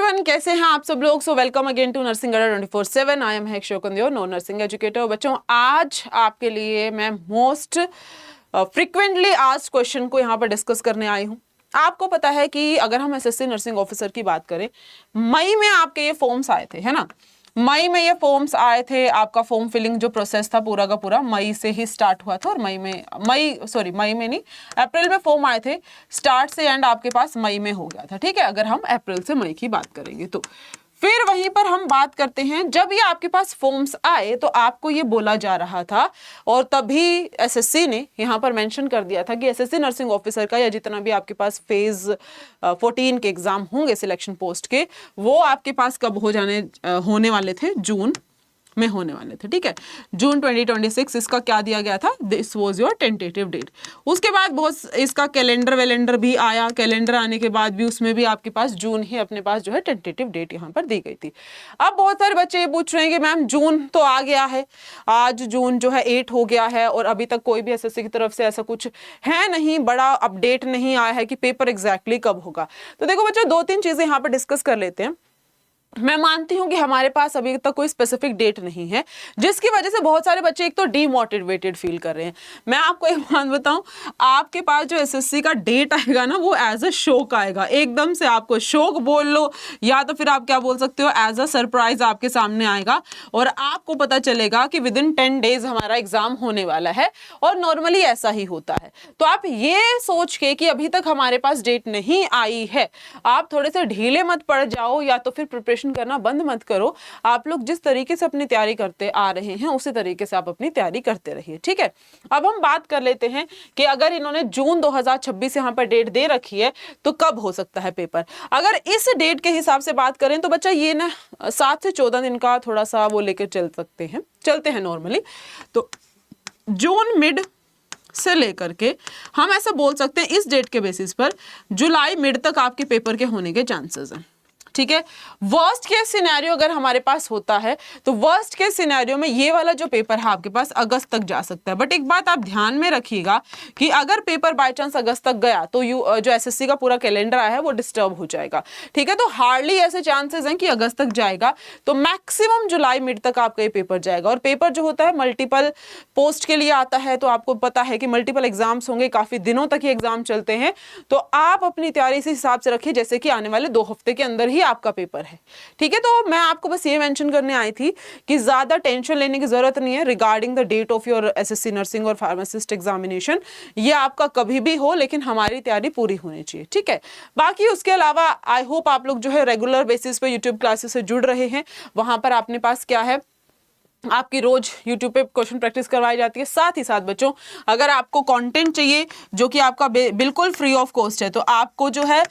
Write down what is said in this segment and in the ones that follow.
Everyone, कैसे हैं आप सब लोग। So welcome again to nursing Adda 24/7। I am शोकंदियो, नो नर्सिंग एजुकेटर। बच्चों, आज आपके लिए मैं मोस्ट फ्रिक्वेंटली आस्क्ड क्वेश्चन को यहाँ पर डिस्कस करने आई हूँ। आपको पता है कि अगर हम एसएससी नर्सिंग ऑफिसर की बात करें, मई में आपके ये फॉर्म्स आए थे, है ना। मई में ये फॉर्म्स आए थे। आपका फॉर्म फिलिंग जो प्रोसेस था पूरा का पूरा मई से ही स्टार्ट हुआ था। और मई में नहीं, अप्रैल में फॉर्म आए थे। स्टार्ट से एंड आपके पास मई में हो गया था, ठीक है, अगर हम अप्रैल से मई की बात करेंगे तो। फिर वहीं पर हम बात करते हैं, जब ये आपके पास फॉर्म्स आए तो आपको ये बोला जा रहा था, और तभी एसएससी ने यहाँ पर मेंशन कर दिया था कि एसएससी नर्सिंग ऑफिसर का या जितना भी आपके पास फेज 14 के एग्जाम होंगे सिलेक्शन पोस्ट के, वो आपके पास कब होने वाले थे, जून में होने वाले थे, ठीक है। जून 2026 इसका क्या दिया गया था, this was your tentative date. उसके बाद बहुत इसका कैलेंडर भी आया। कैलेंडर आने के बाद भी उसमें भी आपके पास जून ही अपने पास जो है टेंटेटिव डेट यहाँ पर दी गई थी। अब बहुत सारे बच्चे ये पूछ रहे हैं कि मैम जून तो आ गया है, आज जून जो है 8 हो गया है और अभी तक कोई भी एसएससी की तरफ से ऐसा कुछ है नहीं, बड़ा अपडेट नहीं आया है कि पेपर एग्जैक्टली कब होगा। तो देखो बच्चों, 2-3 चीजें यहाँ पर डिस्कस कर लेते हैं। मैं मानती हूं कि हमारे पास अभी तक कोई स्पेसिफिक डेट नहीं है, जिसकी वजह से बहुत सारे बच्चे एक तो डीमोटिवेटेड फील कर रहे हैं। मैं आपको एक बात बताऊं, आपके पास जो एसएससी का डेट आएगा ना, वो एज अ शोक आएगा। एकदम से आपको शोक बोल लो, या तो फिर आप क्या बोल सकते हो, एज अ सरप्राइज आपके सामने आएगा और आपको पता चलेगा कि विद इन 10 डेज हमारा एग्जाम होने वाला है। और नॉर्मली ऐसा ही होता है। तो आप ये सोच के कि अभी तक हमारे पास डेट नहीं आई है, आप थोड़े से ढीले मत पड़ जाओ, या तो फिर प्रिपरेशन करना बंद मत करो। आप लोग जिस तरीके से अपनी तैयारी करते आ रहे हैं उसी तरीके से आप अपनी तैयारी करते रहिए, ठीक है। अब हम बात कर लेते हैं कि अगर इन्होंने जून 2026 यहाँ पर डेट दे रखी है तो कब हो सकता है पेपर। अगर इस डेट के हिसाब से बात करें तो बच्चा ये ना 7 से 14 दिन का थोड़ा सा वो लेकर चलते हैं नॉर्मली। तो जून मिड से लेकर के हम ऐसा बोल सकते हैं इस डेट के बेसिस पर जुलाई मिड तक आपके पेपर के होने के चांसेस हैं, ठीक है। वर्स्ट केस सिनेरियो अगर हमारे पास होता है तो वर्स्ट केस सिनेरियो में ये वाला जो पेपर है आपके पास अगस्त तक जा सकता है। बट एक बात आप ध्यान में रखिएगा कि अगर पेपर बाय चांस अगस्त तक गया तो जो एसएससी का पूरा कैलेंडर आया है वो डिस्टर्ब हो जाएगा, ठीक है। तो हार्डली ऐसे चांसेस हैं कि अगस्त तक जाएगा, तो मैक्सिमम जुलाई मिड तक आपका ये पेपर जाएगा। और पेपर जो होता है मल्टीपल पोस्ट के लिए आता है, तो आपको पता है कि मल्टीपल एग्जाम्स होंगे, काफी दिनों तक ये एग्जाम चलते हैं। तो आप अपनी तैयारी इस हिसाब से रखिए जैसे कि आने वाले 2 हफ्ते के अंदर ही आपका पेपर है, ठीक है। तो मैं आपको बस ये मेंशन करने आई थी कि ज्यादा टेंशन लेने की जरूरत नहीं है regarding the date of your SSC nursing और फार्मासिस्ट एग्जामिनेशन। ये आपका कभी भी हो, लेकिन हमारी तैयारी पूरी होनी चाहिए, ठीक है। बाकी उसके अलावा आई होप आप लोग जो है रेगुलर बेसिस पे यूट्यूब क्लासेस से जुड़ रहे हैं। वहां पर अपने पास क्या है, आपकी रोज YouTube पे क्वेश्चन प्रैक्टिस करवाई जाती है। साथ ही साथ बच्चों, अगर आपको कंटेंट चाहिए जो कि आपका बिल्कुल फ्री ऑफ कॉस्ट है, तो आपको जो है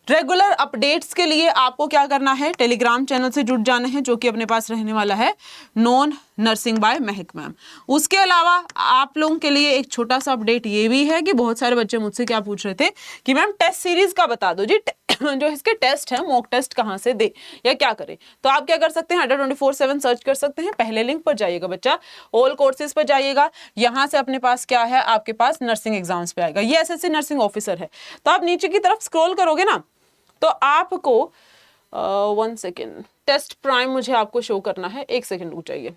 रेगुलर अपडेट्स के लिए आपको क्या करना है, टेलीग्राम चैनल से जुड़ जाना है, जो कि अपने पास रहने वाला है नॉन नर्सिंग बाय महक मैम। उसके अलावा आप लोगों के लिए एक छोटा सा अपडेट ये भी है कि बहुत सारे बच्चे मुझसे क्या पूछ रहे थे कि मैम टेस्ट सीरीज का बता दो जी, जो इसके टेस्ट है मॉक टेस्ट कहाँ से दे या क्या करें। तो आप क्या कर सकते हैं, अड्डा 24/7 सर्च कर सकते हैं। पहले लिंक पर जाइएगा बच्चा, ऑल कोर्सेज पर जाइएगा, यहाँ से अपने पास क्या है, आपके पास नर्सिंग एग्जाम्स पे आएगा। ये एसएससी नर्सिंग ऑफिसर है। तो आप नीचे की तरफ स्क्रॉल करोगे ना, तो आपको 1 सेकेंड, टेस्ट प्राइम मुझे आपको शो करना है, 1 सेकेंड रुक जाइए।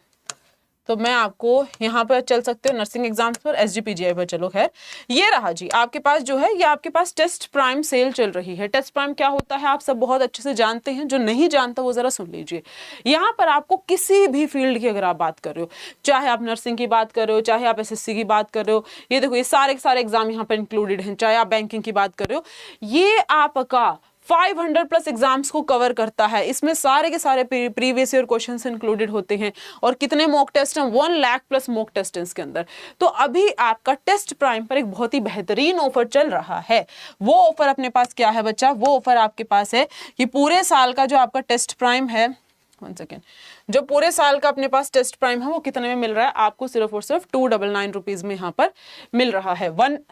तो मैं आपको यहाँ पर चल सकते हो नर्सिंग एग्जाम्स पर, एसजीपीजीआई पर चलो। खैर, ये रहा जी आपके पास जो है, ये आपके पास टेस्ट प्राइम सेल चल रही है। टेस्ट प्राइम क्या होता है आप सब बहुत अच्छे से जानते हैं, जो नहीं जानता वो जरा सुन लीजिए। यहाँ पर आपको किसी भी फील्ड की अगर आप बात कर रहे हो, चाहे आप नर्सिंग की बात कर रहे हो, चाहे आप एसएससी की बात कर रहे हो, ये देखो ये सारे एग्जाम यहाँ पर इंक्लूडेड हैं, चाहे आप बैंकिंग की बात कर रहे हो, ये आपका 500+ एग्जाम्स को कवर करता है। इसमें सारे के सारे प्रीवियस ईयर क्वेश्चंस इंक्लूडेड होते हैं। और कितने मॉक टेस्ट हैं, 1 लाख+ मॉक टेस्ट हैं इसके अंदर। तो अभी आपका टेस्ट प्राइम पर एक बहुत ही बेहतरीन ऑफर चल रहा है। वो ऑफर अपने पास क्या है बच्चा, वो ऑफर आपके पास है कि पूरे साल का जो आपका टेस्ट प्राइम है, 1 सेकेंड, जो पूरे साल का अपने पास टेस्ट प्राइम है वो कितने में मिल रहा है आपको, सिर्फ और सिर्फ 299 रुपीज में यहाँ पर मिल रहा है। 1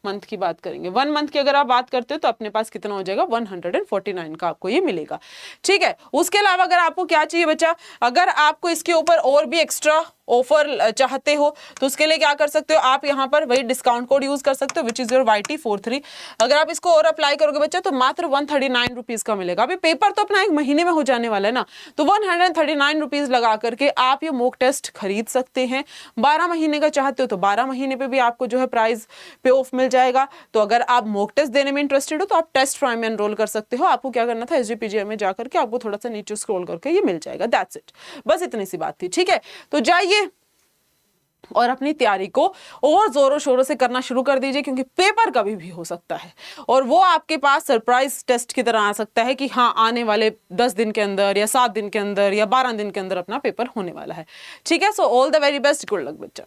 मंथ की बात करेंगे, 1 मंथ की अगर आप बात करते हो तो अपने पास कितना हो जाएगा, 149 का आपको ये मिलेगा, ठीक है। उसके अलावा अगर आपको क्या चाहिए बच्चा, अगर आपको इसके ऊपर और भी एक्स्ट्रा ऑफर चाहते हो तो उसके लिए क्या कर सकते हो, आप यहाँ पर वही डिस्काउंट कोड यूज कर सकते हो विच इज योर YT43। अगर आप इसको और अप्लाई करोगे बच्चा तो मात्र 139 रुपीज का मिलेगा। अभी पेपर तो अपना 1 महीने में हो जाने वाला है ना, तो 139 रुपीज लगा करके आप ये मॉक टेस्ट खरीद सकते हैं। 12 महीने का चाहते हो तो 12 महीने पे भी आपको जो है प्राइस पे ऑफ मिल जाएगा। तो अगर आप मॉक टेस्ट देने में इंटरेस्टेड हो तो आप टेस्ट प्राइम में एनरोल कर सकते हो। आपको क्या करना था, SGPGM में जाकर के आपको थोड़ा सा नीचे स्क्रॉल करके ये मिल जाएगा, दैट्स इट, बस इतनी सी बात थी, ठीक है। तो जाइए और अपनी तैयारी को और जोरों शोरों से करना शुरू कर दीजिए, क्योंकि पेपर कभी भी हो सकता है और वो आपके पास सरप्राइज टेस्ट की तरह आ सकता है कि हाँ आने वाले 10 दिन के अंदर या 7 दिन के अंदर या 12 दिन के अंदर अपना पेपर होने वाला है, ठीक है। So all the very best, good luck बच्चा।